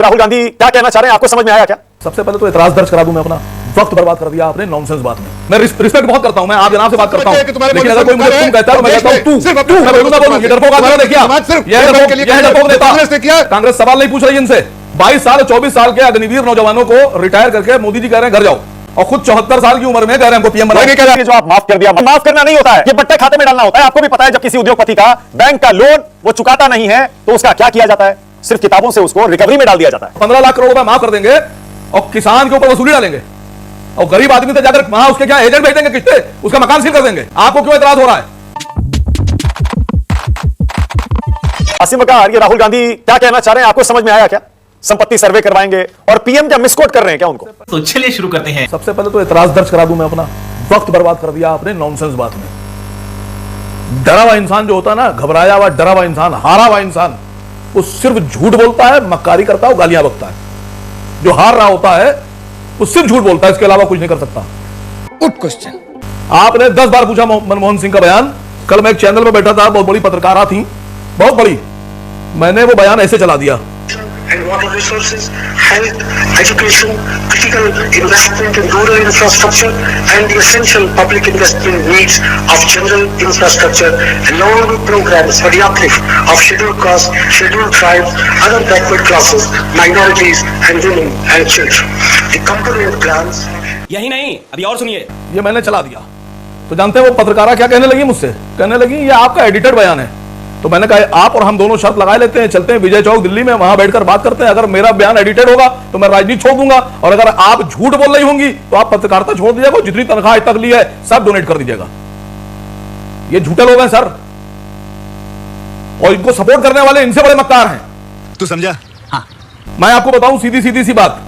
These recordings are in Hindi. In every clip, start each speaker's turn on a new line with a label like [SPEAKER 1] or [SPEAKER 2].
[SPEAKER 1] राहुल गांधी क्या कहना चाह रहे हैं, आपको समझ में आया क्या?
[SPEAKER 2] सबसे पहले तो एतराज दर्ज करा दूं मैं अपना। वक्त बर्बाद कर दिया आपने नॉनसेंस बात में। मैं रिस्पेक्ट बहुत करता हूं, मैं आप जनाब से बात करता हूं, लेकिन अगर कोई मुझे तुम कहता है तो मैं कहता हूं तू मैं बोलूंगा ये डरपोक आदमी देखिए, ये डरपोक नेता। कांग्रेस सवाल नहीं पूछ रही इनसे। 22 साल 24 साल के अग्निवीर नौजवानों को रिटायर करके मोदी जी कह रहे हैं घर जाओ, और खुद 74 साल की उम्र में कह रहे हैं हमको पीएम बनाओ।
[SPEAKER 1] जो आप माफ कर दिया, माफ करना नहीं होता है, ये बट्टे खाते में डालना होता है। आपको भी पता है जब किसी उद्योगपति का बैंक का लोन वो चुकाता नहीं है तो उसका क्या किया जाता है? सिर्फ किताबों से उसको रिकवरी में डाल दिया जाता है।
[SPEAKER 2] 15 लाख करोड़ रुपए माफ कर देंगे और किसान के ऊपर वसूली डालेंगे, और गरीब आदमी से जाकर वहां उसके क्या एजेंट भेज देंगे, किस्ते उसका मकान सील कर देंगे। आपको क्यों एतराज हो रहा है?
[SPEAKER 1] आसिम वकार, ये राहुल गांधी क्या कहना चाह रहे हैं, आपको समझ में आया क्या? संपत्ति सर्वे करवाएंगे और पीएम क्या मिसकोट कर रहे हैं क्या उनको?
[SPEAKER 3] तो चलिए शुरू करते हैं।
[SPEAKER 2] सबसे पहले तो एतराज दर्ज करा दूं मैं अपना। वक्त बर्बाद कर दिया आपने नॉनसेंस बात में। डरा हुआ इंसान जो होता है ना, घबराया हुआ डरा हुआ इंसान, हारा हुआ इंसान, वो सिर्फ झूठ बोलता है, मक्कारी करता है, गालियां बकता है। जो हार रहा होता है वो सिर्फ झूठ बोलता है, इसके अलावा कुछ नहीं कर सकता।
[SPEAKER 4] उठ क्वेश्चन
[SPEAKER 2] आपने 10 बार पूछा मनमोहन सिंह का बयान। कल मैं एक चैनल में बैठा था, बहुत बड़ी पत्रकारा थी, बहुत बड़ी, मैंने वो बयान ऐसे चला दिया।
[SPEAKER 5] And water resources, health, education, critical investment in rural infrastructure, and the essential public investment needs of general infrastructure, along with programs for the uplift of scheduled castes, scheduled tribes, other backward classes, minorities, and women and children. The component plans.
[SPEAKER 3] यही नहीं, अभी और सुनिए।
[SPEAKER 2] ये मैंने चला दिया तो जानते हैं वो पत्रकारा क्या कहने लगी मुझसे? कहने लगी ये आपका एडिटेड बयान है। तो मैंने कहा आप और हम दोनों शर्त लगा लेते हैं, चलते हैं विजय चौक दिल्ली में, वहां बैठकर बात करते हैं। अगर मेरा बयान एडिटेड होगा तो मैं राजनीति छोड़ दूंगा, और अगर आप झूठ बोल रही होंगी तो आप पत्रकारिता छोड़ दीजिएगा, जितनी तनख्वाह आज तक ली है सब डोनेट कर दीजिएगा। ये झूठे लोग हैं सर, और इनको सपोर्ट करने वाले इनसे बड़े मक्कार हैं।
[SPEAKER 4] तू समझा?
[SPEAKER 3] हाँ।
[SPEAKER 2] मैं आपको बताऊं सीधी सी बात,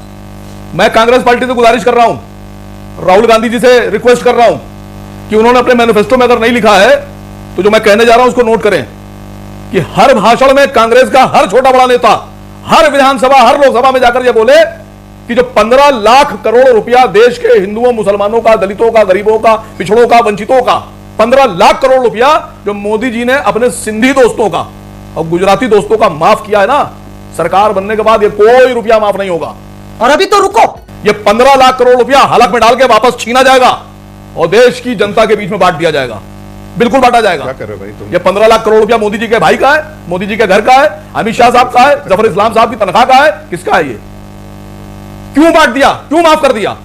[SPEAKER 2] मैं कांग्रेस पार्टी से गुजारिश कर रहा हूं, राहुल गांधी जी से रिक्वेस्ट कर रहा हूं कि उन्होंने अपने मैनिफेस्टो में अगर नहीं लिखा है तो जो मैं कहने जा रहा हूं उसको नोट करें कि हर भाषण में कांग्रेस का हर छोटा बड़ा नेता हर विधानसभा हर लोकसभा में जाकर यह बोले कि जो 15 लाख करोड़ रुपया देश के हिंदुओं, मुसलमानों का, दलितों का, गरीबों का, पिछड़ों का, वंचितों का 15 लाख करोड़ रुपया जो मोदी जी ने अपने सिंधी दोस्तों का और गुजराती दोस्तों का माफ किया है ना, सरकार बनने के बाद ये कोई रुपया माफ नहीं होगा।
[SPEAKER 3] और अभी तो रुको,
[SPEAKER 2] ये 15 लाख करोड़ रुपया हलक में डाल के वापस छीना जाएगा और देश की जनता के बीच में बांट दिया जाएगा, बिल्कुल बांटा जाएगा।
[SPEAKER 4] क्या कर रहे हो भाई तुम?
[SPEAKER 2] ये 15 लाख करोड़ रुपया मोदी जी के भाई का है, मोदी जी के घर का है, अमित शाह साहब का है, जफर इस्लाम साहब की तनख्वाह का है, किसका है ये? क्यों बांट दिया, क्यों माफ कर दिया?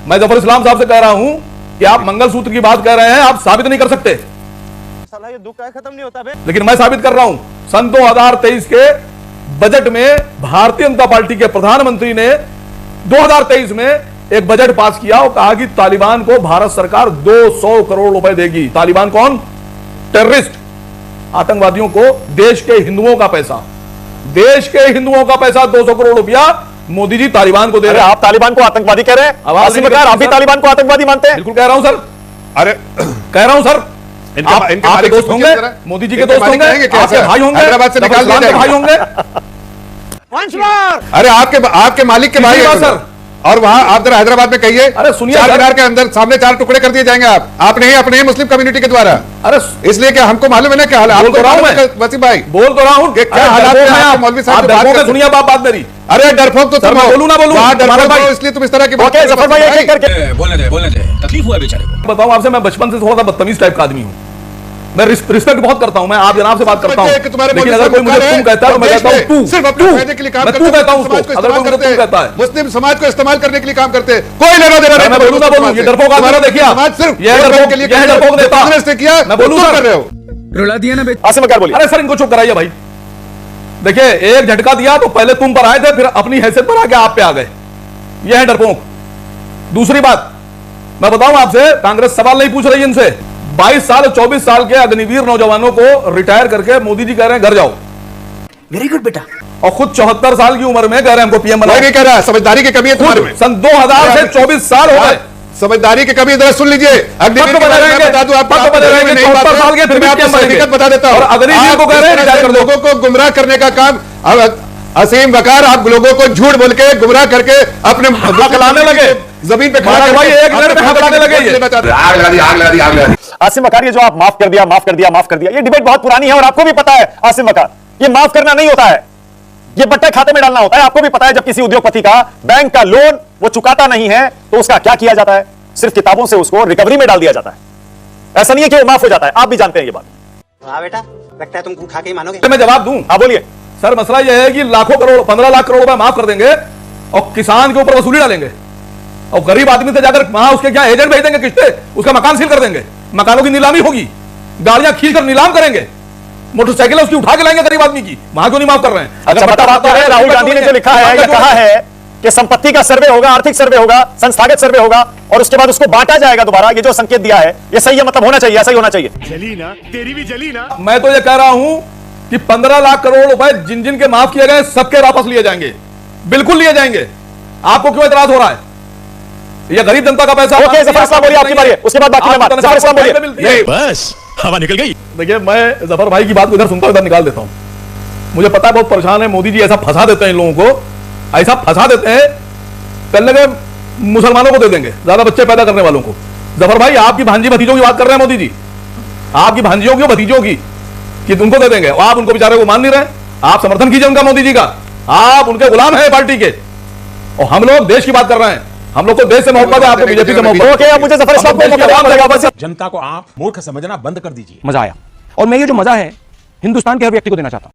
[SPEAKER 2] मैं जफर इस्लाम साहब से कह रहा हूं कि आप मंगलसूत्र की बात कह रहे हैं, आप साबित नहीं कर सकते।
[SPEAKER 1] साला ये दुख खत्म नहीं होता बे।
[SPEAKER 2] लेकिन मैं साबित कर रहा हूं, सन 2023 के बजट में भारतीय जनता पार्टी के प्रधानमंत्री ने 2023 में एक बजट पास किया और कहा कि तालिबान को भारत सरकार 200 करोड़ रुपए देगी। तालिबान कौन? टेररिस्ट, आतंकवादियों को देश के हिंदुओं का पैसा, देश के हिंदुओं का पैसा 200 करोड़ रुपया मोदी जी तालिबान को दे रहे हैं।
[SPEAKER 1] आप तालिबान को आतंकवादी कह रहे हैं? आसिम वकार, आप भी तालिबान को आतंकवादी मानते हैं?
[SPEAKER 2] बिल्कुल कह रहा हूं सर,
[SPEAKER 4] अरे
[SPEAKER 2] कह रहा हूं सर। आपके दोस्त होंगे, मोदी जी के दोस्त होंगे, आपके भाई होंगे,
[SPEAKER 4] हैदराबाद से निकाल दिया
[SPEAKER 2] भाई
[SPEAKER 4] जाएगा।
[SPEAKER 2] होंगे।
[SPEAKER 4] अरे आपके मालिक के भाई
[SPEAKER 2] किसी
[SPEAKER 4] हैं
[SPEAKER 2] बात
[SPEAKER 4] सर। और वहां आप जरा हैदराबाद में कहिए,
[SPEAKER 2] अरे सुनिए
[SPEAKER 4] चार
[SPEAKER 2] सर।
[SPEAKER 4] मीनार के अंदर सामने 4 टुकड़े कर दिए जाएंगे। आप नहीं, अपने ही मुस्लिम कम्युनिटी के द्वारा।
[SPEAKER 2] अरे
[SPEAKER 4] इसलिए कि हमको मालूम है ना क्या हाल है।
[SPEAKER 2] बोल
[SPEAKER 4] आपको
[SPEAKER 2] तो रहा हूं
[SPEAKER 4] मालूम है
[SPEAKER 2] मैं।
[SPEAKER 4] वसीम भाई,
[SPEAKER 2] बोल तो रहा हूं
[SPEAKER 4] कि क्या हालात में आप मौलवी साहब से बात करते-
[SPEAKER 2] सुनिए बात मेरी।
[SPEAKER 4] अरे डरपोक तो
[SPEAKER 2] सर,
[SPEAKER 4] तुम
[SPEAKER 2] मैं
[SPEAKER 4] हो।
[SPEAKER 2] बोलूं ना बोलूं?
[SPEAKER 4] वहाँ
[SPEAKER 2] हमारा
[SPEAKER 4] डरपोक
[SPEAKER 2] भाई-
[SPEAKER 4] हो, इसलिए तुम इस तरह की बात
[SPEAKER 1] ओके
[SPEAKER 4] कर रहे हो,
[SPEAKER 1] जफर भाई,
[SPEAKER 4] वसीम
[SPEAKER 1] एक एक करके
[SPEAKER 3] बोलने दे, तकलीफ हुआ बेचारे को।
[SPEAKER 2] बताऊं आपसे, मैं बचपन से थोड़ा सा बदतमीज टाइप का आदमी हूं। मैं रिस्पेक्ट बहुत करता हूं, मैं आप जनाब से बात करता हूं,
[SPEAKER 4] कि तुम्हारे
[SPEAKER 2] लेकिन
[SPEAKER 4] मौलवी
[SPEAKER 2] अगर कोई
[SPEAKER 4] साहब
[SPEAKER 2] मुझे
[SPEAKER 4] कह रहे
[SPEAKER 2] तुम कहता है तो मैं
[SPEAKER 4] हैं,
[SPEAKER 2] कहता हूं तू,
[SPEAKER 4] सिर्फ अपने फायदे के लिए काम
[SPEAKER 2] मैं
[SPEAKER 4] करते
[SPEAKER 2] तू
[SPEAKER 4] हैं,
[SPEAKER 2] कहता हूं
[SPEAKER 4] मुस्लिम
[SPEAKER 2] उसको,
[SPEAKER 4] समाज को
[SPEAKER 2] अगर कोई
[SPEAKER 4] इस्तेमाल
[SPEAKER 2] मुझे
[SPEAKER 4] करते
[SPEAKER 2] तुम
[SPEAKER 4] हैं,
[SPEAKER 2] कहता है।
[SPEAKER 4] मुस्लिम समाज को इस्तेमाल करने के लिए काम करते हैं। कोई लेना देना
[SPEAKER 2] मैं
[SPEAKER 4] नहीं
[SPEAKER 2] बोलूं ना बोलूं? ये डरपोक आदमी देखिए,
[SPEAKER 4] समाज सिर्फ
[SPEAKER 2] ये डरपोक
[SPEAKER 4] के लिए
[SPEAKER 2] ये डरपोक देता
[SPEAKER 4] कांग्रेस ने किया,
[SPEAKER 2] मैं बोलूं
[SPEAKER 4] तुम
[SPEAKER 2] सर?
[SPEAKER 4] कर रहे हो।
[SPEAKER 3] रुला दिया ना बेटा।
[SPEAKER 1] आसिम वकार बोलिए।
[SPEAKER 2] अरे सर, इनको चुप कराइए भाई। देखिए, एक झटका दिया तो पहले तुम पर आए थे, फिर अपनी हैसियत पर आके आप पे आ गए। यह है डरपोक। दूसरी बात मैं बताऊं आपसे, कांग्रेस सवाल नहीं पूछ रही इनसे। 22 साल 24 साल के अग्निवीर नौजवानों को रिटायर करके मोदी जी कह रहे हैं घर जाओ,
[SPEAKER 3] वेरी गुड बेटा।
[SPEAKER 2] और खुद 74 साल की उम्र में कह रहे हैं हमको पीएम बनाओ।
[SPEAKER 4] कोई नहीं कह रहा, समझदारी की कमी है तुम्हारे में।
[SPEAKER 2] सन 2000 से 24 साल हो गए।
[SPEAKER 4] समझदारी की कमी, जरा सुन लीजिए। अग्निवीर के बारे में मैं बता दूं, आप
[SPEAKER 2] पक्का बने रहेंगे,
[SPEAKER 4] नहीं
[SPEAKER 2] 74 साल के, फिर भी
[SPEAKER 4] मैं आपको
[SPEAKER 2] पीएम बनेंगे।
[SPEAKER 4] हकीकत बता देता हूं।
[SPEAKER 2] और अग्निवीर को कह रहे हैं
[SPEAKER 4] आप
[SPEAKER 2] रिटायर कर दो।
[SPEAKER 4] लोगों को गुमराह करने का काम, अब असीम वकार, आप लोगों को झूठ बोल के गुमराह करके अपने
[SPEAKER 2] हकलाने लगे,
[SPEAKER 4] जमीन पे खड़ा
[SPEAKER 2] भाई
[SPEAKER 4] करके
[SPEAKER 2] एक मिनट में हकलाने लगे ये।
[SPEAKER 4] आग लगा दी, आग लगा दी, आग लगा दी।
[SPEAKER 1] आसिम वकार, ये जो आप माफ कर दिया, माफ कर दिया, माफ कर दिया, ये डिबेट बहुत पुरानी है और आपको भी पता है आसिम वकार, ये माफ करना नहीं होता है। ये बट्टे खाते में डालना होता है। आपको भी पता है जब किसी उद्योगपति का बैंक का लोन वो चुकाता नहीं है तो उसका क्या किया जाता है? सिर्फ किताबों से उसको रिकवरी में डाल दिया जाता है। ऐसा नहीं है कि वो माफ हो जाता है, आप भी जानते हैं ये बात।
[SPEAKER 6] हाँ बेटा, लगता है तुम खा के ही मानोगे।
[SPEAKER 2] मैं जवाब दूं?
[SPEAKER 1] हाँ बोलिए।
[SPEAKER 2] सर मसला यह है कि लाखों करोड़ 15 लाख करोड़ रुपए माफ कर देंगे और किसान के ऊपर वसूली डालेंगे और गरीब आदमी से जाकर वहां उसके क्या एजेंट भेज देंगे किस्ते, उसका मकान सील कर देंगे, मकानों की नीलामी होगी, गाड़ियां खींच कर नीलाम करेंगे, मोटरसाइकिल उसकी उठा के लाएंगे गरीब आदमी की। वहां क्यों नहीं माफ कर रहे हैं?
[SPEAKER 1] अच्छा बता है राहुल गांधी ने जो लिखा है या कहा है कि संपत्ति का सर्वे होगा, आर्थिक सर्वे होगा, संस्थागत सर्वे होगा और उसके बाद उसको बांटा जाएगा दोबारा, ये जो संकेत दिया है ये सही है? मतलब होना चाहिए, ऐसा ही होना चाहिए।
[SPEAKER 7] जली ना, तेरी भी जली ना।
[SPEAKER 2] मैं तो ये कह रहा हूं कि 15 लाख करोड़ रुपए जिन जिन के माफ किए गए सबके वापस लिए जाएंगे, बिल्कुल लिए जाएंगे। आपको क्यों एतराज हो रहा है? ये गरीब जनता का पैसा।
[SPEAKER 1] ओके जफर इस्लाम बोलिए, आपकी बारी है, उसके बाद बाकी मैं बात। जफर इस्लाम बोलिए।
[SPEAKER 7] बस हवा निकल गई।
[SPEAKER 2] देखिए मैं जफर भाई की बात को इधर सुनता हूं, इधर निकाल देता हूं। मुझे पता है बहुत परेशान है, मोदी जी ऐसा फंसा देते हैं इन लोगों को, ऐसा फंसा देते हैं, पहले के मुसलमानों को दे देंगे, ज्यादा बच्चे पैदा करने वालों को। जफर भाई आपकी भांजी भतीजों की बात कर रहे हैं मोदी जी, आपकी भांजियों की भतीजों की, कि उनको दे देंगे और आप उनको बेचारे को मान नहीं रहे। आप समर्थन कीजिए उनका, मोदी जी का, आप उनके गुलाम हैं पार्टी के, और हम लोग देश की बात कर रहे हैं। हम लोग को देश से मोहब्बत है, आपको बीजेपी से मोहब्बत।
[SPEAKER 1] ओके अब मुझे जफर इस्लाम को जवाब देगा बस।
[SPEAKER 7] जनता को आप मूर्ख समझना बंद कर दीजिए।
[SPEAKER 8] मजा आया और मैं ये जो मजा है हिंदुस्तान के हर व्यक्ति को देना चाहता हूं।